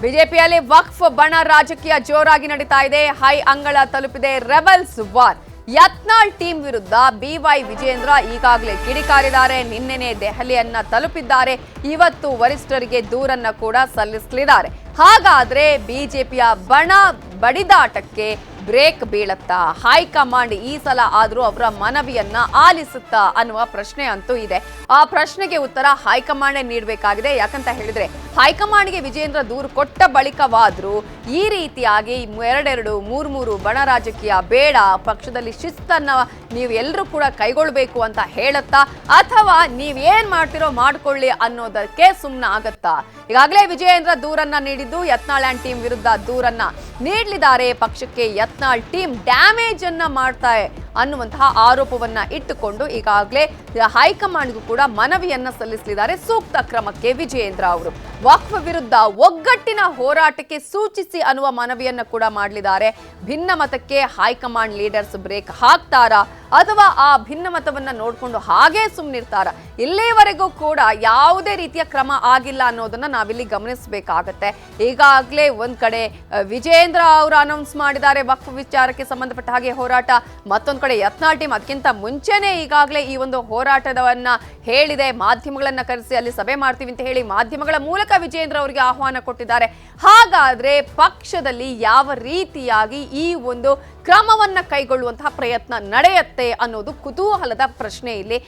ಬಿಜೆಪಿಯಲ್ಲಿ ವಕ್ಫ್ ಬಣ ರಾಜಕೀಯ ಜೋರಾಗಿ ನಡೀತಾ ಇದೆ. ಹೈ ಅಂಗಳ ತಲುಪಿದೆ ರೆಬಲ್ಸ್ ವಾರ್. ಯತ್ನಾಳ್ ಟೀಮ್ ವಿರುದ್ಧ ಬಿವೈ ವಿಜೇಂದ್ರ ಈಗಾಗಲೇ ಕಿಡಿಕಾರಿದ್ದಾರೆ. ನಿನ್ನೆನೆ ದೆಹಲಿಯನ್ನ ತಲುಪಿದ್ದಾರೆ. ಇವತ್ತು ವರಿಷ್ಠರಿಗೆ ದೂರನ್ನ ಕೂಡ ಸಲ್ಲಿಸಲಿದ್ದಾರೆ. ಹಾಗಾದ್ರೆ ಬಿಜೆಪಿಯ ಬಣ ಬಡಿದಾಟಕ್ಕೆ ಬ್ರೇಕ್ ಬೀಳತ್ತಾ? ಹೈಕಮಾಂಡ್ ಈ ಸಲ ಆದ್ರೂ ಅವರ ಮನವಿಯನ್ನ ಆಲಿಸುತ್ತಾ ಅನ್ನುವ ಪ್ರಶ್ನೆ ಅಂತೂ ಇದೆ. ಆ ಪ್ರಶ್ನೆಗೆ ಉತ್ತರ ಹೈಕಮಾಂಡ್ ನೀಡಬೇಕಾಗಿದೆ. ಯಾಕಂತ ಹೇಳಿದ್ರೆ ಹೈಕಮಾಂಡ್ಗೆ ವಿಜೇಂದ್ರ ದೂರು ಕೊಟ್ಟ ಬಳಿಕವಾದ್ರೂ ಈ ರೀತಿಯಾಗಿ ಎರಡೆರಡು ಮೂರು ಬಣ ರಾಜಕೀಯ ಬೇಡ, ಪಕ್ಷದಲ್ಲಿ ಶಿಸ್ತನ್ನ ನೀವು ಎಲ್ಲರೂ ಕೂಡ ಕೈಗೊಳ್ಬೇಕು ಅಂತ ಹೇಳತ್ತಾ, ಅಥವಾ ನೀವೇನ್ ಮಾಡ್ತಿರೋ ಮಾಡ್ಕೊಳ್ಳಿ ಅನ್ನೋದಕ್ಕೆ ಸುಮ್ಮನೆ ಆಗತ್ತಾ? ಈಗಾಗಲೇ ವಿಜೇಂದ್ರ ದೂರನ್ನ ನೀಡಿದ್ದು, ಯತ್ನಾಳ್ ಅಂಡ್ ಟೀಮ್ ವಿರುದ್ಧ ದೂರನ್ನ ನೀಡಲಿದ್ದಾರೆ. ಪಕ್ಷಕ್ಕೆ ಯತ್ನಾಳ್ ಟೀಮ್ ಡ್ಯಾಮೇಜ್ ಅನ್ನ ಮಾಡ್ತಾ ಅನ್ನುವಂತಹ ಆರೋಪವನ್ನ ಇಟ್ಟುಕೊಂಡು ಈಗಾಗಲೇ ಹೈಕಮಾಂಡ್ಗೂ ಕೂಡ ಮನವಿಯನ್ನ ಸಲ್ಲಿಸಲಿದ್ದಾರೆ. ಸೂಕ್ತ ಕ್ರಮಕ್ಕೆ ವಿಜೇಂದ್ರ ಅವರು ವಕ್ಫ್ ವಿರುದ್ಧ ಒಗ್ಗಟ್ಟಿನ ಹೋರಾಟಕ್ಕೆ ಸೂಚಿಸಿ ಅನ್ನುವ ಮನವಿಯನ್ನ ಕೂಡ ಮಾಡಲಿದ್ದಾರೆ. ಭಿನ್ನಮತಕ್ಕೆ ಹೈಕಮಾಂಡ್ ಲೀಡರ್ಸ್ ಬ್ರೇಕ್ ಹಾಕ್ತಾರಾ ಅಥವಾ ಆ ಭಿನ್ನಮತವನ್ನ ನೋಡ್ಕೊಂಡು ಹಾಗೇ ಸುಮ್ಮನಿರ್ತಾರ? ಇಲ್ಲಿವರೆಗೂ ಕೂಡ ಯಾವುದೇ ರೀತಿಯ ಕ್ರಮ ಆಗಿಲ್ಲ ಅನ್ನೋದನ್ನ ನಾವಿಲ್ಲಿ ಗಮನಿಸಬೇಕಾಗತ್ತೆ. ಈಗಾಗಲೇ ಒಂದ್ ಕಡೆ ವಿಜೇಂದ್ರ ಅವರು ಅನೌನ್ಸ್ ಮಾಡಿದ್ದಾರೆ ವಕ್ಫ್ ವಿಚಾರಕ್ಕೆ ಸಂಬಂಧಪಟ್ಟ ಹಾಗೆ ಹೋರಾಟ, ಮತ್ತೊಂದು ಕಡೆ ಯತ್ನಾಳ್ ಟೀಮ್ ಅದಕ್ಕಿಂತ ಮುಂಚೆನೆ ಈಗಾಗಲೇ ಈ ಒಂದು ಹೋರಾಟದವನ್ನ ಹೇಳಿದೆ. ಮಾಧ್ಯಮಗಳನ್ನ ಕರೆಸಿ ಅಲ್ಲಿ ಸಭೆ ಮಾಡ್ತೀವಿ ಅಂತ ಹೇಳಿ ಮಾಧ್ಯಮಗಳ ಮೂಲಕ ವಿಜೇಂದ್ರ ಅವರಿಗೆ ಆಹ್ವಾನ ಕೊಟ್ಟಿದ್ದಾರೆ. ಹಾಗಾದ್ರೆ ಪಕ್ಷದಲ್ಲಿ ಯಾವ ರೀತಿಯಾಗಿ ಈ ಒಂದು ಕ್ರಮವನ್ನ ಕೈಗೊಳ್ಳುವಂತಹ ಪ್ರಯತ್ನ ನಡೆಯುತ್ತೆ ಅನ್ನೋದು ಕುತೂಹಲದ ಪ್ರಶ್ನೆ ಇಲ್ಲಿ.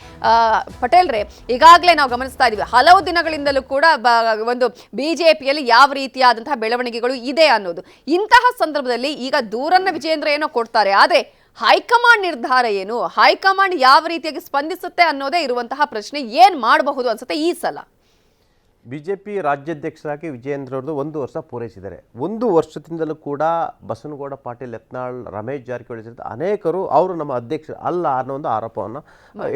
ಪಟೇಲ್ರೆ, ಈಗಾಗಲೇ ನಾವು ಗಮನಿಸ್ತಾ ಇದೀವಿ, ಹಲವು ದಿನಗಳಿಂದಲೂ ಕೂಡ ಒಂದು ಬಿಜೆಪಿಯಲ್ಲಿ ಯಾವ ರೀತಿಯಾದಂತಹ ಬೆಳವಣಿಗೆಗಳು ಇದೆ ಅನ್ನೋದು. ಇಂತಹ ಸಂದರ್ಭದಲ್ಲಿ ಈಗ ದೂರನ್ನ ವಿಜೇಂದ್ರ ಏನೋ ಕೊಡ್ತಾರೆ, ಆದ್ರೆ ಹೈಕಮಾಂಡ್ ನಿರ್ಧಾರ ಏನು, ಹೈಕಮಾಂಡ್ ಯಾವ ರೀತಿಯಾಗಿ ಸ್ಪಂದಿಸುತ್ತೆ ಅನ್ನೋದೇ ಇರುವಂತಹ ಪ್ರಶ್ನೆ. ಏನ್ ಮಾಡಬಹುದು ಅನ್ಸುತ್ತೆ ಈ ಸಲ? ಬಿಜೆಪಿ ರಾಜ್ಯಾಧ್ಯಕ್ಷರಾಗಿ ವಿಜಯೇಂದ್ರ ಅವ್ರದ್ದು 1 ವರ್ಷ ಪೂರೈಸಿದ್ದಾರೆ. 1 ವರ್ಷದಿಂದಲೂ ಕೂಡ ಬಸವನಗೌಡ ಪಾಟೀಲ್, ಯತ್ನಾಳ್, ರಮೇಶ್ ಜಾರಕಿಹೊಳಿ ಸೇರಿದ ಅನೇಕರು ಅವರು ನಮ್ಮ ಅಧ್ಯಕ್ಷ ಅಲ್ಲ ಅನ್ನೋ ಒಂದು ಆರೋಪವನ್ನು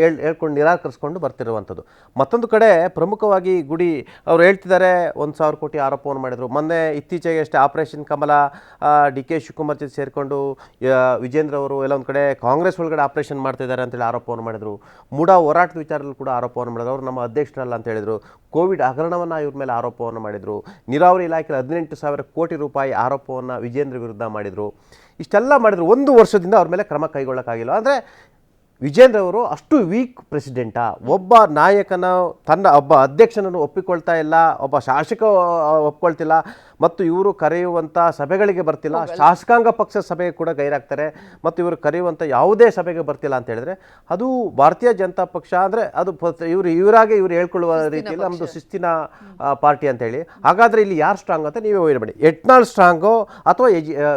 ಹೇಳ್ಕೊಂಡು ನಿರಾಕರಿಸ್ಕೊಂಡು ಬರ್ತಿರುವಂಥದ್ದು. ಮತ್ತೊಂದು ಕಡೆ ಪ್ರಮುಖವಾಗಿ ಗುಡಿ ಅವರು ಹೇಳ್ತಿದ್ದಾರೆ 1,000 ಕೋಟಿ ಆರೋಪವನ್ನು ಮಾಡಿದರು. ಮೊನ್ನೆ ಇತ್ತೀಚೆಗೆ ಅಷ್ಟೇ ಆಪರೇಷನ್ ಕಮಲ ಡಿ ಕೆ ಶಿವಕುಮಾರ್ ಜೊತೆ ಸೇರಿಕೊಂಡು ವಿಜೇಂದ್ರ ಅವರು ಎಲ್ಲ ಒಂದು ಕಡೆ ಕಾಂಗ್ರೆಸ್ ಒಳಗಡೆ ಆಪರೇಷನ್ ಮಾಡ್ತಿದ್ದಾರೆ ಅಂತೇಳಿ ಆರೋಪವನ್ನು ಮಾಡಿದರು. ಮೂಡಾ ಹೋರಾಟದ ವಿಚಾರದಲ್ಲಿ ಕೂಡ ಆರೋಪವನ್ನು ಮಾಡಿದ್ರು. ಅವರು ನಮ್ಮ ಅಧ್ಯಕ್ಷರಲ್ಲ ಅಂತ ಹೇಳಿದರು. ಕೋವಿಡ್ ಹಗರಣವನ್ನು ಇವ್ರ ಮೇಲೆ ಆರೋಪವನ್ನು ಮಾಡಿದರು. ನೀರಾವರಿ ಇಲಾಖೆಯಲ್ಲಿ 18,000 ಕೋಟಿ ರೂಪಾಯಿ ಆರೋಪವನ್ನು ವಿಜೇಂದ್ರ ವಿರುದ್ಧ ಮಾಡಿದರು. ಇಷ್ಟೆಲ್ಲ ಮಾಡಿದ್ರು. 1 ವರ್ಷದಿಂದ ಅವ್ರ ಮೇಲೆ ಕ್ರಮ ಕೈಗೊಳ್ಳೋಕ್ಕಾಗಿಲ್ಲ. ಅಂದರೆ ವಿಜೇಂದ್ರ ಅವರು ಅಷ್ಟು ವೀಕ್ ಪ್ರೆಸಿಡೆಂಟಾ? ಒಬ್ಬ ನಾಯಕನ ತನ್ನ ಒಬ್ಬ ಅಧ್ಯಕ್ಷನನ್ನು ಒಪ್ಪಿಕೊಳ್ತಾ ಇಲ್ಲ, ಒಬ್ಬ ಶಾಸಕ ಒಪ್ಕೊಳ್ತಿಲ್ಲ, ಮತ್ತು ಇವರು ಕರೆಯುವಂಥ ಸಭೆಗಳಿಗೆ ಬರ್ತಿಲ್ಲ, ಶಾಸಕಾಂಗ ಪಕ್ಷ ಸಭೆಗೆ ಕೂಡ ಗೈರಾಗ್ತಾರೆ, ಮತ್ತು ಇವರು ಕರೆಯುವಂಥ ಯಾವುದೇ ಸಭೆಗೆ ಬರ್ತಿಲ್ಲ ಅಂತ ಹೇಳಿದ್ರೆ ಅದು ಭಾರತೀಯ ಜನತಾ ಪಕ್ಷ ಅಂದರೆ ಅದು ಇವರಾಗೆ ಇವರು ಹೇಳ್ಕೊಳ್ಳುವ ರೀತಿಯಲ್ಲಿ ನಮ್ಮದು ಶಿಸ್ತಿನ ಪಾರ್ಟಿ ಅಂತ ಹೇಳಿ. ಹಾಗಾದರೆ ಇಲ್ಲಿ ಯಾರು ಸ್ಟ್ರಾಂಗ್ ಅಂತ ನೀವೇ ಹೋಗ್ಬೇಡಿ. ಯತ್ನಾಳ್ ಸ್ಟ್ರಾಂಗೋ ಅಥವಾ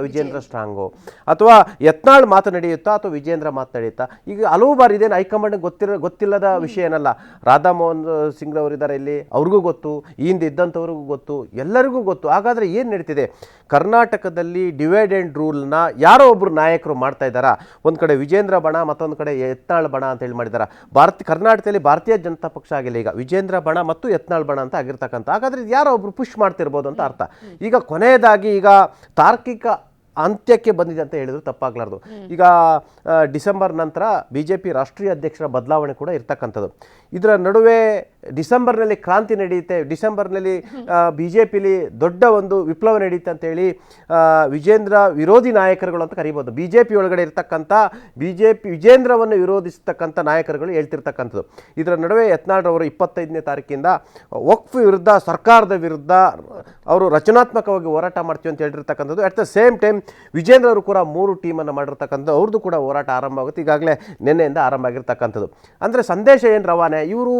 ವಿಜೇಂದ್ರ ಸ್ಟ್ರಾಂಗೋ, ಅಥವಾ ಯತ್ನಾಳ್ ಮಾತು ನಡೆಯುತ್ತಾ ಅಥವಾ ವಿಜೇಂದ್ರ ಮಾತು ನಡೆಯುತ್ತಾ? ಈಗ ಹಲವು ಬಾರಿ ಇದೇನು ಹೈಕಮಾಂಡ್ ಗೊತ್ತಿಲ್ಲದ ವಿಷಯ ಏನಲ್ಲ. ರಾಧಾ ಮೋಹನ್ ಸಿಂಗ್ ಅವರಿದ್ದಾರೆ ಇಲ್ಲಿ, ಅವ್ರಿಗೂ ಗೊತ್ತು, ಈ ಹಿಂದೆ ಇದ್ದಂಥವ್ರಿಗೂ ಗೊತ್ತು, ಎಲ್ಲರಿಗೂ ಗೊತ್ತು. ಹಾಗಾದರೆ ಏನು ನಡೀತಿದೆ ಕರ್ನಾಟಕದಲ್ಲಿ? ಡಿವೈಡ್ ಆ್ಯಂಡ್ ರೂಲ್ನ ಯಾರೋ ಒಬ್ಬರು ನಾಯಕರು ಮಾಡ್ತಾ ಇದ್ದಾರಾ? ಒಂದು ಕಡೆ ವಿಜೇಂದ್ರ ಬಣ, ಮತ್ತೊಂದು ಕಡೆ ಯತ್ನಾಳ್ ಬಣ ಅಂತ ಹೇಳಿ ಮಾಡಿದ್ದಾರೆ. ಕರ್ನಾಟಕದಲ್ಲಿ ಭಾರತೀಯ ಜನತಾ ಪಕ್ಷ ಆಗಿಲ್ಲ, ಈಗ ವಿಜೇಂದ್ರ ಬಣ ಮತ್ತು ಯತ್ನಾಳ್ ಬಣ ಅಂತ ಆಗಿರ್ತಕ್ಕಂಥ. ಹಾಗಾದರೆ ಯಾರೋ ಒಬ್ರು ಪುಷ್ ಮಾಡ್ತಿರ್ಬೋದು ಅಂತ ಅರ್ಥ. ಈಗ ಕೊನೆಯದಾಗಿ ಈಗ ತಾರ್ಕಿಕ ಅಂತ್ಯಕ್ಕೆ ಬಂದಿದೆ ಅಂತ ಹೇಳಿದ್ರು ತಪ್ಪಾಗಲಾರ್ದು. ಈಗ ಡಿಸೆಂಬರ್ ನಂತರ ಬಿಜೆಪಿ ರಾಷ್ಟ್ರೀಯ ಅಧ್ಯಕ್ಷರ ಬದಲಾವಣೆ ಕೂಡ ಇರ್ತಕ್ಕಂಥದ್ದು. ಇದರ ನಡುವೆ ಡಿಸೆಂಬರ್ನಲ್ಲಿ ಕ್ರಾಂತಿ ನಡೆಯುತ್ತೆ, ಡಿಸೆಂಬರ್ನಲ್ಲಿ ಬಿಜೆಪಿಲಿ ದೊಡ್ಡ ಒಂದು ವಿಪ್ಲವ ನಡೆಯುತ್ತೆ ಅಂತೇಳಿ ವಿಜೇಂದ್ರ ವಿರೋಧಿ ನಾಯಕರುಗಳು ಅಂತ ಕರಿಬೋದು. ಬಿಜೆಪಿ ಒಳಗಡೆ ಇರ್ತಕ್ಕಂಥ ವಿಜೇಂದ್ರವನ್ನು ವಿರೋಧಿಸ್ತಕ್ಕಂಥ ನಾಯಕರುಗಳು ಹೇಳ್ತಿರ್ತಕ್ಕಂಥದ್ದು. ಇದರ ನಡುವೆ ಯತ್ನಾಳ್ ಅವರು 25ನೇ ತಾರೀಕಿಂದ ವಕ್ಫ್ ವಿರುದ್ಧ, ಸರ್ಕಾರದ ವಿರುದ್ಧ ಅವರು ರಚನಾತ್ಮಕವಾಗಿ ಹೋರಾಟ ಮಾಡ್ತೀವಿ ಅಂತ ಹೇಳಿರ್ತಕ್ಕಂಥದ್ದು. At the same time Vijendra ಅವರು ಕೂಡ 3 ಟೀಮನ್ನು ಮಾಡಿರ್ತಕ್ಕಂಥದ್ದು. ಅವ್ರದ್ದು ಕೂಡ ಹೋರಾಟ ಆರಂಭ ಆಗುತ್ತೆ. ಈಗಾಗಲೇ ನಿನ್ನೆಯಿಂದ ಆರಂಭ ಆಗಿರ್ತಕ್ಕಂಥದ್ದು. ಅಂದರೆ ಸಂದೇಶ ಏನು ರವಾನೆ? ಇವರು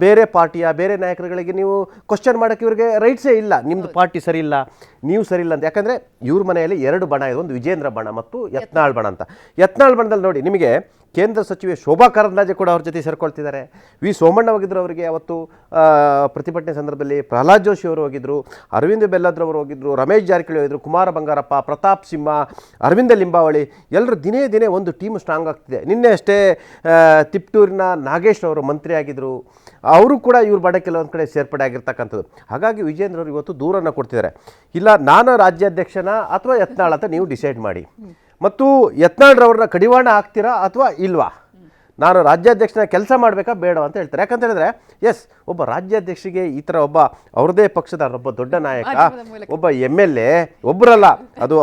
ಬೇರೆ ಪಾರ್ಟಿಯ ಬೇರೆ ನಾಯಕರುಗಳಿಗೆ ನೀವು ಕ್ವಶನ್ ಮಾಡೋಕ್ಕೆ ಇವ್ರಿಗೆ ರೈಟ್ಸೇ ಇಲ್ಲ. ನಿಮ್ಮದು ಪಾರ್ಟಿ ಸರಿ ಇಲ್ಲ, ನೀವು ಸರಿ ಇಲ್ಲ ಅಂತ. ಯಾಕಂದರೆ ಇವ್ರ ಮನೆಯಲ್ಲಿ 2 ಬಣ ಇದೆ, ಒಂದು ವಿಜೇಂದ್ರ ಬಣ ಮತ್ತು ಯತ್ನಾಳ್ ಬಣ ಅಂತ. ಯತ್ನಾಳ್ ಬಣದಲ್ಲಿ ನೋಡಿ, ನಿಮಗೆ ಕೇಂದ್ರ ಸಚಿವೆ ಶೋಭಾ ಕರಂದ್ಲಾಜೆ ಕೂಡ ಅವ್ರ ಜೊತೆ ಸೇರ್ಕೊಳ್ತಿದ್ದಾರೆ. ವಿ ಸೋಮಣ್ಣ ಹೋಗಿದ್ರು ಅವರಿಗೆ ಅವತ್ತು ಪ್ರತಿಭಟನೆ ಸಂದರ್ಭದಲ್ಲಿ. ಪ್ರಹ್ಲಾದ್ ಜೋಶಿ ಅವರು ಹೋಗಿದ್ರು, ಅರವಿಂದ್ ಬೆಲ್ಲದ್ರವರು ಹೋಗಿದ್ರು, ರಮೇಶ್ ಜಾರಕಿಹೊಳಿ ಹೋಗಿದ್ರು, ಕುಮಾರ ಬಂಗಾರಪ್ಪ, ಪ್ರತಾಪ್ ಸಿಂಹ, ಅರವಿಂದ ಲಿಂಬಾವಳಿ, ಎಲ್ಲರೂ ದಿನೇ ದಿನೇ ಒಂದು ಟೀಮ್ ಸ್ಟ್ರಾಂಗ್ ಆಗ್ತಿದೆ. ನಿನ್ನೆ ಅಷ್ಟೇ ತಿಪ್ಟೂರಿನ ನಾಗೇಶ್ ಅವರು ಮಂತ್ರಿ ಆಗಿದ್ದರು, ಅವರು ಕೂಡ ಇವ್ರ ಬಡಕ್ಕೆ ಕೆಲವೊಂದು ಕಡೆ ಸೇರ್ಪಡೆ ಆಗಿರ್ತಕ್ಕಂಥದ್ದು. ಹಾಗಾಗಿ ವಿಜೇಂದ್ರ ಅವರು ಇವತ್ತು ದೂರನ್ನು ಕೊಡ್ತಿದ್ದಾರೆ. ಇಲ್ಲ ನಾನು ರಾಜ್ಯಾಧ್ಯಕ್ಷನ ಅಥವಾ ಯತ್ನಾಳ್ ಅಂತ ನೀವು ಡಿಸೈಡ್ ಮಾಡಿ, ಮತ್ತು ಯತ್ನಾಳ್ರವ್ರನ್ನ ಕಡಿವಾಣ ಹಾಕ್ತೀರಾ ಅಥವಾ ಇಲ್ವಾ? ನಾನು ರಾಜ್ಯಾಧ್ಯಕ್ಷನ ಕೆಲಸ ಮಾಡಬೇಕಾ ಬೇಡ ಅಂತ ಹೇಳ್ತಾರೆ. ಯಾಕಂತ ಹೇಳಿದ್ರೆ ಎಸ್, ಒಬ್ಬ ರಾಜ್ಯಾಧ್ಯಕ್ಷರಿಗೆ ಈ ಥರ ಒಬ್ಬ ಅವ್ರದೇ ಪಕ್ಷದ ಒಬ್ಬ ದೊಡ್ಡ ನಾಯಕ, ಒಬ್ಬ MLA, ಒಬ್ಬರಲ್ಲ, ಅದು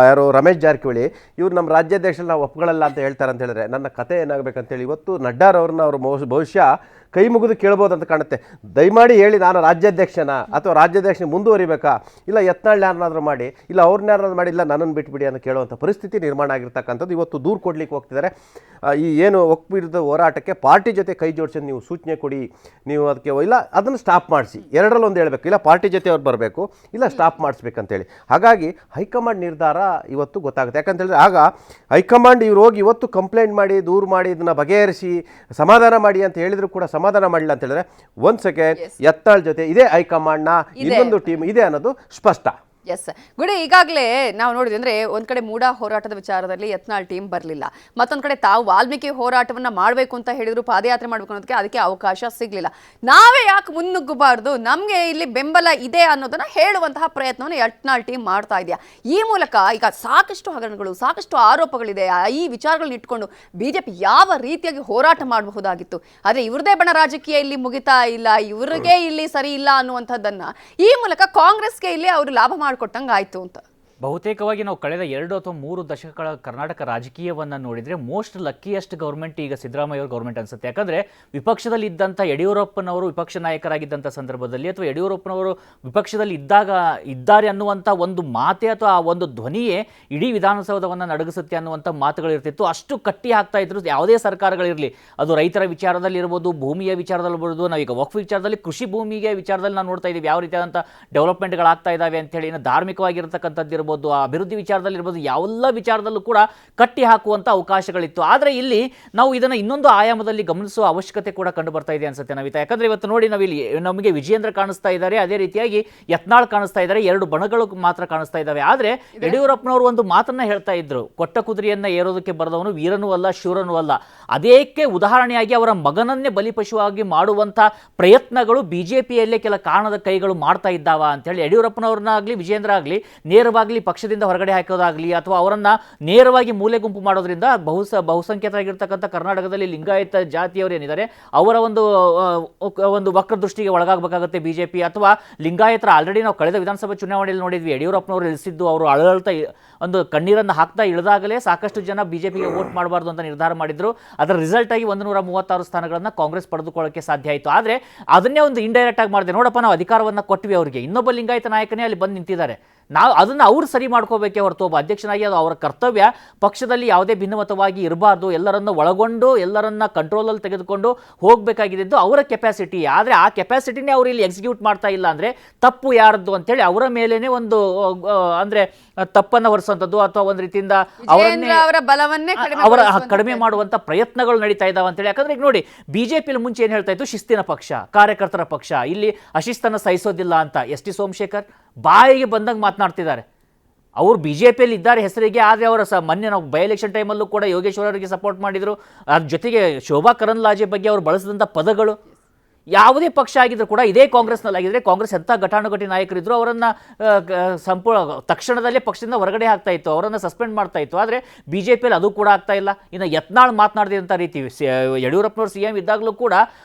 ಯಾರು ರಮೇಶ್ ಜಾರಕಿಹೊಳಿ, ಇವ್ರು ನಮ್ಮ ರಾಜ್ಯಾಧ್ಯಕ್ಷರನ್ನ ನಾವು ಒಪ್ಕೊಳ್ಳಲ್ಲ ಅಂತ ಹೇಳ್ತಾರೆ ಅಂತ ಹೇಳಿದ್ರೆ ನನ್ನ ಕತೆ ಏನಾಗಬೇಕಂತೇಳಿ ಇವತ್ತು ನಡ್ಡಾರವ್ರನ್ನ ಅವರು ಬಹುಶಃ ಕೈ ಮುಗಿದು ಕೇಳ್ಬೋದು ಅಂತ ಕಾಣುತ್ತೆ. ದಯಮಾಡಿ ಹೇಳಿ, ನಾನು ರಾಜ್ಯಾಧ್ಯಕ್ಷನ ಅಥವಾ ರಾಜ್ಯಾಧ್ಯಕ್ಷನ ಮುಂದುವರಿಬೇಕಾ, ಇಲ್ಲ ಯತ್ನಾಳ್ ಯಾರನ್ನಾದ್ರೂ ಮಾಡಿ, ಇಲ್ಲ ಅವ್ರನ್ನ ಯಾರನ್ನಾದ್ರೂ ಮಾಡಿ, ಇಲ್ಲ ನನ್ನನ್ನು ಬಿಟ್ಬಿಡಿ ಅಂತ ಕೇಳುವಂಥ ಪರಿಸ್ಥಿತಿ ನಿರ್ಮಾಣ ಆಗಿರ್ತಕ್ಕಂಥದ್ದು. ಇವತ್ತು ದೂರು ಕೊಡ್ಲಿಕ್ಕೆ ಹೋಗ್ತಿದ್ದಾರೆ. ಈ ಏನು ಒಕ್ಕೂ ವಿರುದ್ಧ ಹೋರಾಟಕ್ಕೆ ಪಾರ್ಟಿ ಜೊತೆ ಕೈ ಜೋಡಿಸಿ ನೀವು ಸೂಚನೆ ಕೊಡಿ, ನೀವು ಅದಕ್ಕೆ ಇಲ್ಲ ಅದನ್ನು ಸ್ಟಾಪ್ ಮಾಡಿಸಿ, ಎರಡರಲ್ಲಿ ಒಂದು ಹೇಳಬೇಕು, ಇಲ್ಲ ಪಾರ್ಟಿ ಜೊತೆ ಅವ್ರು ಬರಬೇಕು, ಇಲ್ಲ ಸ್ಟಾಪ್ ಮಾಡಿಸ್ಬೇಕಂತೇಳಿ. ಹಾಗಾಗಿ ಹೈಕಮಾಂಡ್ ನಿರ್ಧಾರ ಇವತ್ತು ಗೊತ್ತಾಗುತ್ತೆ. ಯಾಕಂತ ಹೇಳಿದ್ರೆ ಆಗ ಹೈಕಮಾಂಡ್ ಇವ್ರು ಹೋಗಿ ಇವತ್ತು ಕಂಪ್ಲೇಂಟ್ ಮಾಡಿ, ದೂರು ಮಾಡಿ, ಇದನ್ನು ಬಗೆಹರಿಸಿ ಸಮಾಧಾನ ಮಾಡಿ ಅಂತ ಹೇಳಿದ್ರು ಕೂಡ ಸಮಾಧಾನ ಮಾಡಿಲ್ಲ ಅಂತ ಹೇಳಿದ್ರೆ ಒಂದು ಸೆಕೆಂಡ್ ಯತ್ನಾಳ್ ಜೊತೆ ಇದೇ ಹೈಕಮಾಂಡ್ನ ಇನ್ನೊಂದು ಟೀಮ್ ಇದೆ ಅನ್ನೋದು ಸ್ಪಷ್ಟ. ಎಸ್ ಗುಡಿ, ಈಗಾಗಲೇ ನಾವು ನೋಡಿದ್ವಿ ಅಂದ್ರೆ ಒಂದ್ ಕಡೆ ಮೂಡ ಹೋರಾಟದ ವಿಚಾರದಲ್ಲಿ ಯತ್ನಾಳ್ ಟೀಮ್ ಬರಲಿಲ್ಲ, ಮತ್ತೊಂದ್ ಕಡೆ ತಾವು ವಾಲ್ಮೀಕಿ ಹೋರಾಟವನ್ನ ಮಾಡಬೇಕು ಅಂತ ಹೇಳಿದ್ರು, ಪಾದಯಾತ್ರೆ ಮಾಡಬೇಕು ಅನ್ನೋದಕ್ಕೆ ಅದಕ್ಕೆ ಅವಕಾಶ ಸಿಗ್ಲಿಲ್ಲ. ನಾವೇ ಯಾಕೆ ಮುನ್ನುಗ್ಗಬಾರ್ದು, ನಮ್ಗೆ ಇಲ್ಲಿ ಬೆಂಬಲ ಇದೆ ಅನ್ನೋದನ್ನ ಹೇಳುವಂತಹ ಪ್ರಯತ್ನವನ್ನು ಯತ್ನಾಳ್ ಟೀಮ್ ಮಾಡ್ತಾ ಇದೆಯಾ. ಈ ಮೂಲಕ ಈಗ ಸಾಕಷ್ಟು ಹಗರಣಗಳು, ಸಾಕಷ್ಟು ಆರೋಪಗಳಿದೆ. ಈ ವಿಚಾರಗಳನ್ನ ಇಟ್ಕೊಂಡು ಬಿಜೆಪಿ ಯಾವ ರೀತಿಯಾಗಿ ಹೋರಾಟ ಮಾಡಬಹುದಾಗಿತ್ತು. ಆದ್ರೆ ಇವ್ರದೇ ಬಣ ರಾಜಕೀಯ ಇಲ್ಲಿ ಮುಗಿತಾ ಇಲ್ಲ, ಇವ್ರಿಗೆ ಇಲ್ಲಿ ಸರಿ ಇಲ್ಲ ಅನ್ನುವಂಥದ್ದನ್ನ ಈ ಮೂಲಕ ಕಾಂಗ್ರೆಸ್ಗೆ ಇಲ್ಲಿ ಅವರು ಲಾಭ ಕೊಟ್ಟಂಗ ಆಯ್ತು ಅಂತ. ಬಹುತೇಕವಾಗಿ ನಾವು ಕಳೆದ 2 ಅಥವಾ 3 ದಶಕಗಳ ಕರ್ನಾಟಕ ರಾಜಕೀಯವನ್ನು ನೋಡಿದರೆ ಮೋಸ್ಟ್ ಲಕ್ಕಿಯೆಸ್ಟ್ ಗೌರ್ಮೆಂಟ್ ಈಗ ಸಿದ್ದರಾಮಯ್ಯ ಅವ್ರ ಗೌರ್ಮೆಂಟ್ ಅನ್ಸುತ್ತೆ. ಯಾಕಂದರೆ ವಿಪಕ್ಷದಲ್ಲಿ ಇದ್ದಂಥ ಯಡಿಯೂರಪ್ಪನವರು ವಿಪಕ್ಷ ನಾಯಕರಾಗಿದ್ದಂಥ ಸಂದರ್ಭದಲ್ಲಿ ಅಥವಾ ಯಡಿಯೂರಪ್ಪನವರು ವಿಪಕ್ಷದಲ್ಲಿ ಇದ್ದಾರೆ ಅನ್ನುವಂಥ ಒಂದು ಮಾತೆ ಅಥವಾ ಆ ಒಂದು ಧ್ವನಿಯೇ ಇಡೀ ವಿಧಾನಸೌಧವನ್ನು ನಡಗಿಸುತ್ತೆ ಅನ್ನುವಂಥ ಮಾತುಗಳಿರ್ತಿತ್ತು. ಅಷ್ಟು ಕಟ್ಟಿ ಹಾಕ್ತಾ ಇದ್ರು ಯಾವುದೇ ಸರ್ಕಾರಗಳಿರಲಿ, ಅದು ರೈತರ ವಿಚಾರದಲ್ಲಿ ಇರ್ಬೋದು, ಭೂಮಿಯ ವಿಚಾರದಲ್ಲಿ ಇರ್ಬೋದು, ನಾವೀಗ ವಕ್ಫ್ ವಿಚಾರದಲ್ಲಿ, ಕೃಷಿ ಭೂಮಿಗೆ ವಿಚಾರದಲ್ಲಿ ನಾವು ನೋಡ್ತಾ ಇದ್ದೀವಿ ಯಾವ ರೀತಿಯಾದಂಥ ಡೆವಲಪ್ಮೆಂಟ್ಗಳಾಗ್ತಾ ಇದ್ದಾವೆ ಅಂತೇಳಿ. ಇನ್ನು ಧಾರ್ಮಿಕವಾಗಿರ್ತಕ್ಕಂಥದ್ದು, ಅಭಿವೃದ್ಧಿ ವಿಚಾರದಲ್ಲಿ ಇರ್ಬೋದು, ಯಾವೆಲ್ಲ ವಿಚಾರದಲ್ಲೂ ಕೂಡ ಕಟ್ಟಿ ಹಾಕುವಂತ ಅವಕಾಶಗಳಿತ್ತು. ಆದರೆ ಇಲ್ಲಿ ನಾವು ಇದನ್ನ ಇನ್ನೊಂದು ಆಯಾಮದಲ್ಲಿ ಗಮನಿಸುವ ಅವಶ್ಯಕತೆ ಕೂಡ ಕಂಡು ಬರ್ತಾ ಇದೆ ಅನ್ಸುತ್ತೆ ನವಿತಾ. ಯಾಕಂದ್ರೆ ಇವತ್ತು ನೋಡಿ, ನಾವಿಲ್ಲಿ ನಮಗೆ ವಿಜೇಂದ್ರ ಕಾಣಿಸ್ತಾ ಇದ್ದಾರೆ, ಅದೇ ರೀತಿಯಾಗಿ ಯತ್ನಾಳ್ ಕಾಣಿಸ್ತಾ ಇದ್ದಾರೆ, 2 ಬಣಗಳು ಮಾತ್ರ ಕಾಣಿಸ್ತಾ ಇದ್ದಾವೆ. ಆದ್ರೆ ಯಡಿಯೂರಪ್ಪನವರು ಒಂದು ಮಾತನ್ನ ಹೇಳ್ತಾ ಇದ್ರು, ಕೊಟ್ಟ ಕುದುರೆಯನ್ನ ಏರೋದಕ್ಕೆ ಬರದವನು ವೀರನೂ ಅಲ್ಲ, ಶೂರನೂ ಅಲ್ಲ. ಅದಕ್ಕೆ ಉದಾಹರಣೆಯಾಗಿ ಅವರ ಮಗನನ್ನೇ ಬಲಿಪಶುವಾಗಿ ಮಾಡುವಂತ ಪ್ರಯತ್ನಗಳು ಬಿಜೆಪಿಯಲ್ಲೇ ಕೆಲ ಕಾರಣದ ಕೈಗಳು ಮಾಡ್ತಾ ಇದ್ದಾವ ಅಂತ ಹೇಳಿ ಯಡಿಯೂರಪ್ಪನವ್ರನ್ನಾಗ್ಲಿ ವಿಜೇಂದ್ರ ಆಗ್ಲಿ ನೇರವಾಗಿ ಪಕ್ಷದಿಂದ ಹೊರಗಡೆ ಹಾಕೋದಾಗ್ಲಿ ಅಥವಾ ಅವರನ್ನ ನೇರವಾಗಿ ಮೂಲೆ ಗುಂಪು ಮಾಡೋದ್ರಿಂದ ಬಹುಸಂಖ್ಯಾತರಾಗಿರ್ತಕ್ಕಂಥ ಕರ್ನಾಟಕದಲ್ಲಿ ಲಿಂಗಾಯತ ಜಾತಿಯವರು ಏನಿದ್ದಾರೆ ಅವರ ಒಂದು ವಕ್ರ ದೃಷ್ಟಿಗೆ ಒಳಗಾಗಬೇಕಾಗುತ್ತೆ ಬಿಜೆಪಿ. ಅಥವಾ ಲಿಂಗಾಯತರ ಆಲ್ರೆಡಿ ನಾವು ಕಳೆದ ವಿಧಾನಸಭಾ ಚುನಾವಣೆಯಲ್ಲಿ ನೋಡಿದ್ವಿ, ಯಡಿಯೂರಪ್ಪನವರು ಇಳಿಸಿದ್ದು ಅವರು ಅಳಳ್ತಾ ಒಂದು ಕಣ್ಣೀರನ್ನು ಹಾಕ್ತಾ ಇಳಿದಾಗಲೇ ಸಾಕಷ್ಟು ಜನ ಬಿಜೆಪಿಗೆ ವೋಟ್ ಮಾಡಬಾರ್ದು ಅಂತ ನಿರ್ಧಾರ ಮಾಡಿದ್ರು. ಅದರ ರಿಸಲ್ಟ್ ಆಗಿ 136 ಸ್ಥಾನಗಳನ್ನು ಕಾಂಗ್ರೆಸ್ ಪಡೆದುಕೊಳ್ಳಕ್ಕೆ ಸಾಧ್ಯ ಆಯಿತು. ಆದರೆ ಅದನ್ನೇ ಒಂದು ಇಂಡೈರೆಕ್ಟ್ ಆಗಿ ಮಾಡಿದೆ, ನೋಡಪ್ಪ ನಾವು ಅಧಿಕಾರವನ್ನು ಕೊಟ್ವಿ ಅವರಿಗೆ, ಇನ್ನೊಬ್ಬ ಲಿಂಗಾಯತ ನಾಯಕನೇ ಅಲ್ಲಿ ಬಂದು ನಿಂತಿದ್ದಾರೆ, ನಾವು ಅದನ್ನು ಅವ್ರು ಸರಿ ಮಾಡ್ಕೋಬೇಕೇ ಹೊರತು ಒಬ್ಬ ಅಧ್ಯಕ್ಷನಾಗಿ ಅದು ಅವರ ಕರ್ತವ್ಯ. ಪಕ್ಷದಲ್ಲಿ ಯಾವುದೇ ಭಿನ್ನಮತವಾಗಿ ಇರಬಾರ್ದು, ಎಲ್ಲರನ್ನು ಒಳಗೊಂಡು ಎಲ್ಲರನ್ನ ಕಂಟ್ರೋಲಲ್ಲಿ ತೆಗೆದುಕೊಂಡು ಹೋಗಬೇಕಾಗಿದ್ದು ಅವರ ಕೆಪಾಸಿಟಿ. ಆದರೆ ಆ ಕೆಪಾಸಿಟಿನೇ ಅವರು ಇಲ್ಲಿ ಎಕ್ಸಿಕ್ಯೂಟ್ ಮಾಡ್ತಾ ಇಲ್ಲ ಅಂದರೆ ತಪ್ಪು ಯಾರದ್ದು ಅಂತೇಳಿ ಅವರ ಮೇಲೇನೆ ಒಂದು ಅಂದರೆ ತಪ್ಪನ್ನು ಹೊರಿಸುವಂಥದ್ದು ಅಥವಾ ಒಂದು ರೀತಿಯಿಂದ ಅವರ ಕಡಿಮೆ ಮಾಡುವಂಥ ಪ್ರಯತ್ನಗಳು ನಡೀತಾ ಇದ್ದಾವೆ ಅಂತೇಳಿ. ಯಾಕಂದ್ರೆ ಈಗ ನೋಡಿ, ಬಿಜೆಪಿಯಲ್ಲಿ ಮುಂಚೆ ಏನು ಹೇಳ್ತಾ ಇತ್ತು, ಶಿಸ್ತಿನ ಪಕ್ಷ, ಕಾರ್ಯಕರ್ತರ ಪಕ್ಷ, ಇಲ್ಲಿ ಅಶಿಸ್ತನ್ನು ಸಹಿಸೋದಿಲ್ಲ ಅಂತ ಎಸ್ ಟಿ ಸೋಮಶೇಖರ್ ಬಾಯಿಗೆ ಬಂದಂಗೆ ಮಾತನಾಡ್ತಿದ್ದಾರೆ. ಅವರು ಬಿಜೆಪಿಯಲ್ಲಿ ಇದ್ದಾರೆ ಹೆಸರಿಗೆ, ಆದರೆ ಅವರ ಮೊನ್ನೆ ನಾವು ಬೈ ಎಲೆಕ್ಷನ್ ಟೈಮಲ್ಲೂ ಕೂಡ ಯೋಗೇಶ್ವರ್ ಅವರಿಗೆ ಸಪೋರ್ಟ್ ಮಾಡಿದರು. ಅದ್ರ ಜೊತೆಗೆ ಶೋಭಾ ಕರಂದ್ಲಾಜೆ ಬಗ್ಗೆ ಅವರು ಬಳಸಿದಂಥ ಪದಗಳು, ಯಾವುದೇ ಪಕ್ಷ ಆಗಿದ್ರು ಕೂಡ ಇದೇ ಕಾಂಗ್ರೆಸ್ನಲ್ಲಿ ಆಗಿದ್ರೆ ಕಾಂಗ್ರೆಸ್ ಎಂಥ ಘಟಾನುಘಟಿ ನಾಯಕರಿದ್ರು ಅವರನ್ನು ಸಂಪೂರ್ಣ ತಕ್ಷಣದಲ್ಲೇ ಪಕ್ಷದಿಂದ ಹೊರಗಡೆ ಆಗ್ತಾ ಇತ್ತು, ಅವರನ್ನು ಸಸ್ಪೆಂಡ್ ಮಾಡ್ತಾ ಇತ್ತು. ಆದರೆ ಬಿಜೆಪಿಯಲ್ಲಿ ಅದು ಕೂಡ ಆಗ್ತಾ ಇಲ್ಲ. ಇನ್ನು ಯತ್ನಾಳ್ ಮಾತನಾಡಿದಂಥ ರೀತಿ, ಯಡಿಯೂರಪ್ಪನವರು CM ಇದ್ದಾಗಲೂ ಕೂಡ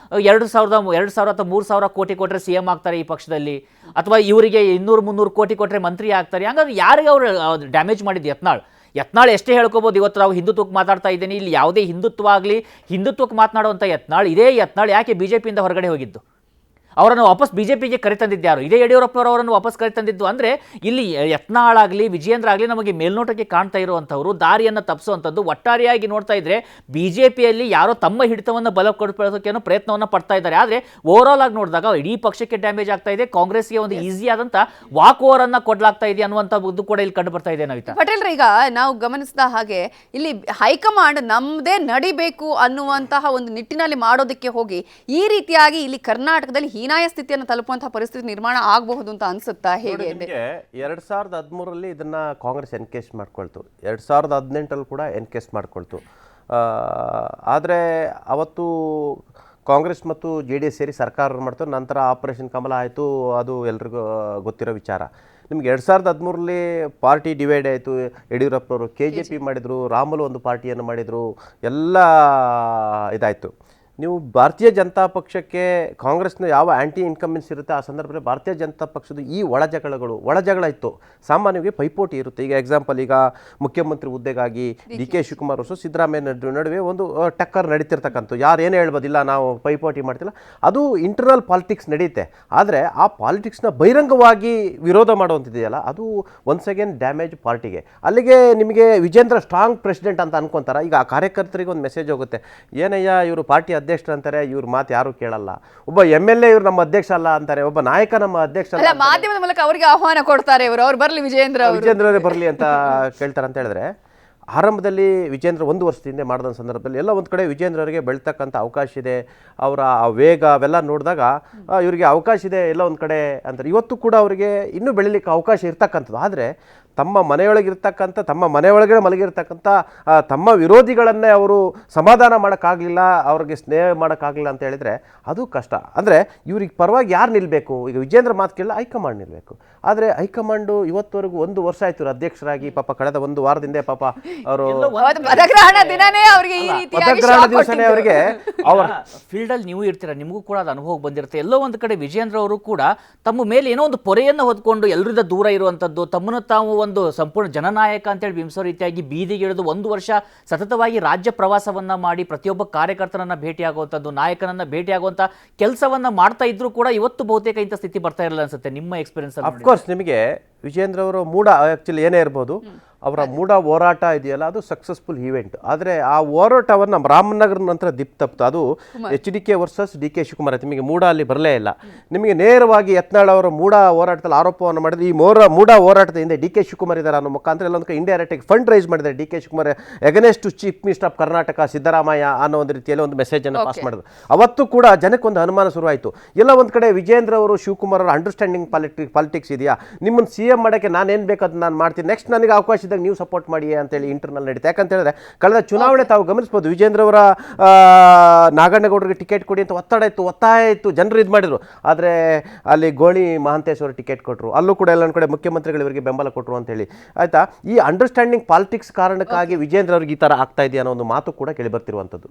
2,000 ಅಥವಾ 3,000 ಕೋಟಿ ಕೊಟ್ಟರೆ CM ಆಗ್ತಾರೆ ಈ ಪಕ್ಷದಲ್ಲಿ, ಅಥವಾ ಇವರಿಗೆ 200-300 ಕೋಟಿ ಕೊಟ್ಟರೆ ಮಂತ್ರಿ ಆಗ್ತಾರೆ. ಹಾಗಾದ್ರೆ ಯಾರಿಗೆ ಅವರು ಡ್ಯಾಮೇಜ್ ಮಾಡಿದ್ದು ಯತ್ನಾಳ್ ಎಷ್ಟೇ ಹೇಳ್ಕೋಬೋದು. ಇವತ್ತು ನಾವು ಹಿಂದುತ್ವಕ್ಕೆ ಮಾತಾಡ್ತಾ ಇದ್ದೀನಿ, ಇಲ್ಲಿ ಯಾವುದೇ ಹಿಂದುತ್ವಕ್ಕೆ ಮಾತನಾಡುವಂಥ ಇದೇ ಯತ್ನಾಳ್ ಯಾಕೆ ಬಿಜೆಪಿಯಿಂದ ಹೊರಗಡೆ ಹೋಗಿದ್ದು? ಅವರನ್ನು ವಾಪಸ್ ಬಿಜೆಪಿಗೆ ಕರೆತಂದಿದ್ದು ಇದೇ ಯಡಿಯೂರಪ್ಪನವರನ್ನು ವಾಪಸ್ ಕರೆತಂದಿದ್ದು. ಅಂದರೆ ಇಲ್ಲಿ ಯತ್ನಾಳ್ ಆಗಲಿ ವಿಜಯೇಂದ್ರ ಆಗಲಿ ನಮಗೆ ಮೇಲ್ನೋಟಕ್ಕೆ ಕಾಣ್ತಾ ಇರುವಂಥವ್ರು ದಾರಿಯನ್ನು ತಪ್ಪಿಸುವಂಥದ್ದು. ಒಟ್ಟಾರೆಯಾಗಿ ನೋಡ್ತಾ ಇದ್ರೆ ಬಿಜೆಪಿಯಲ್ಲಿ ಯಾರೋ ತಮ್ಮ ಹಿಡಿತವನ್ನು ಬಲಪಡಿಸೋಕೆ ಪ್ರಯತ್ನವನ್ನು ಪಡ್ತಾ ಇದ್ದಾರೆ. ಆದರೆ ಓವರಾಲ್ ಆಗಿ ನೋಡಿದಾಗ ಇಡೀ ಪಕ್ಷಕ್ಕೆ ಡ್ಯಾಮೇಜ್ ಆಗ್ತಾ ಇದೆ, ಕಾಂಗ್ರೆಸ್ಗೆ ಒಂದು ಈಸಿ ಆದಂಥ ವಾಕ್ ಓವರ್ ಅನ್ನ ಕೊಡ್ಲಾಗ್ತಾ ಇದೆ ಅನ್ನುವಂಥದ್ದು ಕೂಡ ಇಲ್ಲಿ ಕಂಡು ಬರ್ತಾ ಇದೆ. ನವಿತಾ ಪಟೇಲ್, ಈಗ ನಾವು ಗಮನಿಸಿದ ಹಾಗೆ ಇಲ್ಲಿ ಹೈಕಮಾಂಡ್ ನಮ್ಮದೇ ನಡಿಬೇಕು ಅನ್ನುವಂತಹ ಒಂದು ನಿಟ್ಟಿನಲ್ಲಿ ಮಾಡೋದಕ್ಕೆ ಹೋಗಿ ಈ ರೀತಿಯಾಗಿ ಇಲ್ಲಿ ಕರ್ನಾಟಕದಲ್ಲಿ ಹೀನಾಯ ಸ್ಥಿತಿಯನ್ನು ತಲುಪುವಂತಹ ಪರಿಸ್ಥಿತಿ ನಿರ್ಮಾಣ ಆಗಬಹುದು ಅಂತ ಅನ್ಸುತ್ತಾ? ಹೇಗೆ 2013ರಲ್ಲಿ ಇದನ್ನ ಕಾಂಗ್ರೆಸ್ ಎನ್ಕೇಸ್ ಮಾಡ್ಕೊಳ್ತು, 2018 ಕೂಡ ಎನ್ಕೇಸ್ ಮಾಡ್ಕೊಳ್ತು. ಆದರೆ ಅವತ್ತು ಕಾಂಗ್ರೆಸ್ ಮತ್ತು JDS ಸೇರಿ ಸರ್ಕಾರ ಮಾಡ್ತು. ನಂತರ ಆಪರೇಷನ್ ಕಮಲ ಆಯಿತು, ಅದು ಎಲ್ರಿಗೂ ಗೊತ್ತಿರೋ ವಿಚಾರ. ನಿಮ್ಗೆ 2013ರಲ್ಲಿ ಪಾರ್ಟಿ ಡಿವೈಡ್ ಆಯಿತು. ಯಡಿಯೂರಪ್ಪನವರು KJP ಮಾಡಿದರು, ರಾಮುಲು ಒಂದು ಪಾರ್ಟಿಯನ್ನು ಮಾಡಿದರು, ಎಲ್ಲ ಇದಾಯಿತು. ನೀವು ಭಾರತೀಯ ಜನತಾ ಪಕ್ಷಕ್ಕೆ ಕಾಂಗ್ರೆಸ್ನ ಯಾವ ಆ್ಯಂಟಿ ಇನ್ಕಮೆನ್ಸ್ ಇರುತ್ತೆ ಆ ಸಂದರ್ಭದಲ್ಲಿ ಭಾರತೀಯ ಜನತಾ ಪಕ್ಷದ ಈ ಒಳ ಜಗಳ ಇತ್ತು. ಸಾಮಾನ್ಯವಾಗಿ ಪೈಪೋಟಿ ಇರುತ್ತೆ. ಈಗ ಎಕ್ಸಾಂಪಲ್, ಈಗ ಮುಖ್ಯಮಂತ್ರಿ ಹುದ್ದೆಗಾಗಿ DK ಶಿವಕುಮಾರ್ ಅವರು ಸಿದ್ದರಾಮಯ್ಯ ನಡುವೆ ಒಂದು ಟಕ್ಕರ್ ನಡೀತಿರ್ತಕ್ಕಂಥ, ಯಾರು ಏನೇ ಹೇಳ್ಬೋದಿಲ್ಲ, ನಾವು ಪೈಪೋಟಿ ಮಾಡ್ತಿಲ್ಲ, ಅದು ಇಂಟರ್ನಲ್ ಪಾಲಿಟಿಕ್ಸ್ ನಡೆಯುತ್ತೆ. ಆದರೆ ಆ ಪಾಲಿಟಿಕ್ಸ್ನ ಬಹಿರಂಗವಾಗಿ ವಿರೋಧ ಮಾಡುವಂಥದ್ದೆಯಲ್ಲ, ಅದು ಒನ್ಸ್ ಅಗೇನ್ ಡ್ಯಾಮೇಜ್ ಪಾರ್ಟಿಗೆ. ಅಲ್ಲಿಗೆ ನಿಮಗೆ ವಿಜೇಂದ್ರ ಸ್ಟ್ರಾಂಗ್ ಪ್ರೆಸಿಡೆಂಟ್ ಅಂತ ಅನ್ಕೊಂತಾರೆ. ಈಗ ಆ ಕಾರ್ಯಕರ್ತರಿಗೆ ಒಂದು ಮೆಸೇಜ್ ಹೋಗುತ್ತೆ, ಏನಯ್ಯ ಇವರು ಪಾರ್ಟಿ ಅಧ್ಯಕ್ಷರು ಅಂತಾರೆ, ಇವ್ರ ಮಾತು ಯಾರು ಕೇಳಲ್ಲ. ಒಬ್ಬ MLA ಇವ್ರು ನಮ್ಮ ಅಧ್ಯಕ್ಷ ಅಲ್ಲ ಅಂತಾರೆ, ಒಬ್ಬ ನಾಯಕ ನಮ್ಮ ಅಧ್ಯಕ್ಷ ಅಲ್ಲ, ಮಾಧ್ಯಮದ ಮೂಲಕ ಅವರಿಗೆ ಆಹ್ವಾನ ಕೊಡ್ತಾರೆ, ಅವ್ರು ಬರ್ಲಿ ವಿಜೇಂದ್ರವರೇ ಬರಲಿ ಅಂತ ಕೇಳ್ತಾರೆ. ಅಂತ ಹೇಳಿದ್ರೆ ಆರಂಭದಲ್ಲಿ ವಿಜೇಂದ್ರ 1 ವರ್ಷದ ಹಿಂದೆ ಮಾಡಿದ ಸಂದರ್ಭದಲ್ಲಿ ಎಲ್ಲ ಒಂದು ಕಡೆ ವಿಜೇಂದ್ರವರಿಗೆ ಬೆಳ್ತಕ್ಕಂಥ ಅವಕಾಶ ಇದೆ, ಅವರ ವೇಗ ಅವೆಲ್ಲ ನೋಡಿದಾಗ ಇವರಿಗೆ ಅವಕಾಶ ಇದೆ ಎಲ್ಲ ಒಂದು ಕಡೆ ಅಂತಾರೆ. ಇವತ್ತು ಕೂಡ ಅವರಿಗೆ ಇನ್ನೂ ಬೆಳಿಲಿಕ್ಕೆ ಅವಕಾಶ ಇರ್ತಕ್ಕಂಥದ್ದು. ಆದರೆ ತಮ್ಮ ಮನೆಯೊಳಗಿರ್ತಕ್ಕಂಥ, ತಮ್ಮ ಮನೆಯೊಳಗಡೆ ಮಲಗಿರ್ತಕ್ಕಂಥ ತಮ್ಮ ವಿರೋಧಿಗಳನ್ನೇ ಅವರು ಸಮಾಧಾನ ಮಾಡೋಕ್ಕಾಗಲಿಲ್ಲ, ಅವ್ರಿಗೆ ಸ್ನೇಹ ಮಾಡೋಕ್ಕಾಗಲಿಲ್ಲ ಅಂತ ಹೇಳಿದರೆ ಅದು ಕಷ್ಟ. ಅಂದರೆ ಇವ್ರಿಗೆ ಪರವಾಗಿ ಯಾರು ನಿಲ್ಲಬೇಕು? ಈಗ ವಿಜೇಂದ್ರ ಮಾತು ಕೇಳಿಲ್ಲ, ಹೈಕಮಾಂಡ್ ನಿಲ್ಲಬೇಕು. ಆದರೆ ಹೈಕಮಾಂಡು ಇವತ್ತವರೆಗೂ 1 ವರ್ಷ ಆಯಿತು ಅಧ್ಯಕ್ಷರಾಗಿ. ಪಾಪ ಕಳೆದ 1 ವಾರದಿಂದ ಪಾಪ ಅವರು ಪದಗ್ರಹಣ ದಿನನೇ ಅವರಿಗೆ ಈ ರೀತಿಯಾಗಿ ದಿವಸನೇ ಅವರಿಗೆ ಅವರ ಫೀಲ್ಡಲ್ಲಿ ನೀವು ಇರ್ತೀರ, ನಿಮಗೂ ಕೂಡ ಅದು ಅನುಭವ ಬಂದಿರುತ್ತೆ. ಎಲ್ಲೋ ಒಂದು ಕಡೆ ವಿಜೇಂದ್ರ ಅವರು ಕೂಡ ತಮ್ಮ ಮೇಲೆ ಏನೋ ಒಂದು ಪೊರೆಯನ್ನು ಹೊತ್ಕೊಂಡು ಎಲ್ಲರಿಂದ ದೂರ ಇರುವಂಥದ್ದು, ತಮ್ಮನ್ನು ತಾವು ಒಂದು ಸಂಪೂರ್ಣ ಜನನಾಯಕ ಅಂತೇಳಿ ಬಿಂಬಿಸೋ ರೀತಿಯಾಗಿ ಬೀದಿಗೆ ಇಳಿದು 1 ವರ್ಷ ಸತತವಾಗಿ ರಾಜ್ಯ ಪ್ರವಾಸವನ್ನ ಮಾಡಿ ಪ್ರತಿಯೊಬ್ಬ ಕಾರ್ಯಕರ್ತರನ್ನ ಭೇಟಿಯಾಗುವಂಥದ್ದು, ನಾಯಕನನ್ನ ಭೇಟಿಯಾಗುವಂಥ ಕೆಲಸವನ್ನ ಮಾಡ್ತಾ ಇದ್ರು ಕೂಡ ಇವತ್ತು ಬಹುತೇಕ ಇಂಥ ಸ್ಥಿತಿ ಬರ್ತಾ ಇರಲ್ಲ ಅನ್ಸುತ್ತೆ. ನಿಮ್ಮ ಎಕ್ಸ್ಪೀರಿಯನ್ಸ್ ಅಫ್ಕೋರ್ಸ್ ನಿಮಗೆ ವಿಜೇಂದ್ರ ಅವರು ಮೂಡ ಆ್ಯಕ್ಚುಲಿ ಏನೇ ಇರ್ಬೋದು, ಅವರ ಮೂಡ ಹೋರಾಟ ಇದೆಯಲ್ಲ ಅದು ಸಕ್ಸಸ್ಫುಲ್ ಈವೆಂಟ್. ಆದರೆ ಆ ಹೋರಾಟವನ್ನು ರಾಮನಗರ ನಂತರ ದಿಪ್ ತಪ್ಪಿತು. ಅದು HDK ವರ್ಸಸ್ DK ಶಿವಕುಮಾರ್. ನಿಮಗೆ ಮೂಡ ಅಲ್ಲಿ ಬರಲೇ ಇಲ್ಲ. ನಿಮಗೆ ನೇರವಾಗಿ ಯತ್ನಾಳ್ ಅವರ ಮೂಡ ಹೋರಾಟದಲ್ಲಿ ಆರೋಪವನ್ನು ಮಾಡಿದ್ರೆ, ಈ ಮೂಡ ಹೋರಾಟದ ಹಿಂದೆ DK ಶಿವಕುಮಾರ್ ಇದ್ದಾರೆ ಅನ್ನೋ ಮುಖಾಂತರ ಎಲ್ಲೊಂದು ಕಡೆ ಇಂಡೈರೆಕ್ಟಾಗಿ ಫಂಡ್ ರೈಸ್ ಮಾಡಿದ್ದಾರೆ. DK Shivakumar against to chief minister of Karnataka Siddaramaiah ಅನ್ನೋ ಒಂದು ರೀತಿಯಲ್ಲಿ ಒಂದು ಮೆಸೇಜನ್ನು ಪಾಸ್ ಮಾಡಿದ್ರು. ಅವತ್ತು ಕೂಡ ಜನಕ್ಕೆ ಒಂದು ಅನುಮಾನ ಶುರುವಾಯಿತು. ಎಲ್ಲ ಒಂದು ಕಡೆ ವಿಜೇಂದ್ರ ಅವರು ಶಿವಕುಮಾರ್ ಅವರ ಅಂಡರ್ಸ್ಟ್ಯಾಂಡಿಂಗ್ ಪಾಲಿಟಿಕ್ಸ್ ಇದೆಯಾ, ನಿಮ್ಮನ್ನು CM ಮಾಡೋಕ್ಕೆ ನಾನೇನು ಬೇಕು ಅದನ್ನ ನಾನು ಮಾಡ್ತೀನಿ, ನೆಕ್ಸ್ಟ್ ನನಗೆ ಅವಕಾಶ ಇದ್ದಾಗ ನೀವು ಸಪೋರ್ಟ್ ಮಾಡಿ ಅಂತೇಳಿ ಇಂಟರ್ನಲ್ ನಡೀತೆ. ಯಾಕಂತ ಹೇಳಿದ್ರೆ ಕಳೆದ ಚುನಾವಣೆ ತಾವು ಗಮನಿಸಬಹುದು, ವಿಜೇಂದ್ರ ಅವರ ನಾಗಣ್ಣಗೌಡರಿಗೆ ಟಿಕೆಟ್ ಕೊಡಿ ಅಂತ ಒತ್ತಾಯ ಇತ್ತು, ಜನರು ಇದು ಮಾಡಿದ್ರು. ಆದರೆ ಅಲ್ಲಿ ಗೋಳಿ ಮಹಾಂತೇಶ್ ಅವರು ಟಿಕೆಟ್ ಕೊಟ್ಟರು, ಅಲ್ಲೂ ಕೂಡ ಎಲ್ಲ ಕಡೆ ಮುಖ್ಯಮಂತ್ರಿಗಳು ಇವರಿಗೆ ಬೆಂಬಲ ಕೊಟ್ಟರು ಅಂತೇಳಿ. ಆಯ್ತಾ, ಈ ಅಂಡರ್ಸ್ಟ್ಯಾಂಡಿಂಗ್ ಪಾಲಿಟಿಕ್ಸ್ ಕಾರಣಕ್ಕಾಗಿ ವಿಜೇಂದ್ರ ಅವ್ರಿಗೆ ಈ ಥರ ಆಗ್ತಾ ಇದೆಯಾ ಅನ್ನೋ ಒಂದು ಮಾತು ಕೂಡ ಕೇಳಿ ಬರ್ತಿರುವಂಥದ್ದು.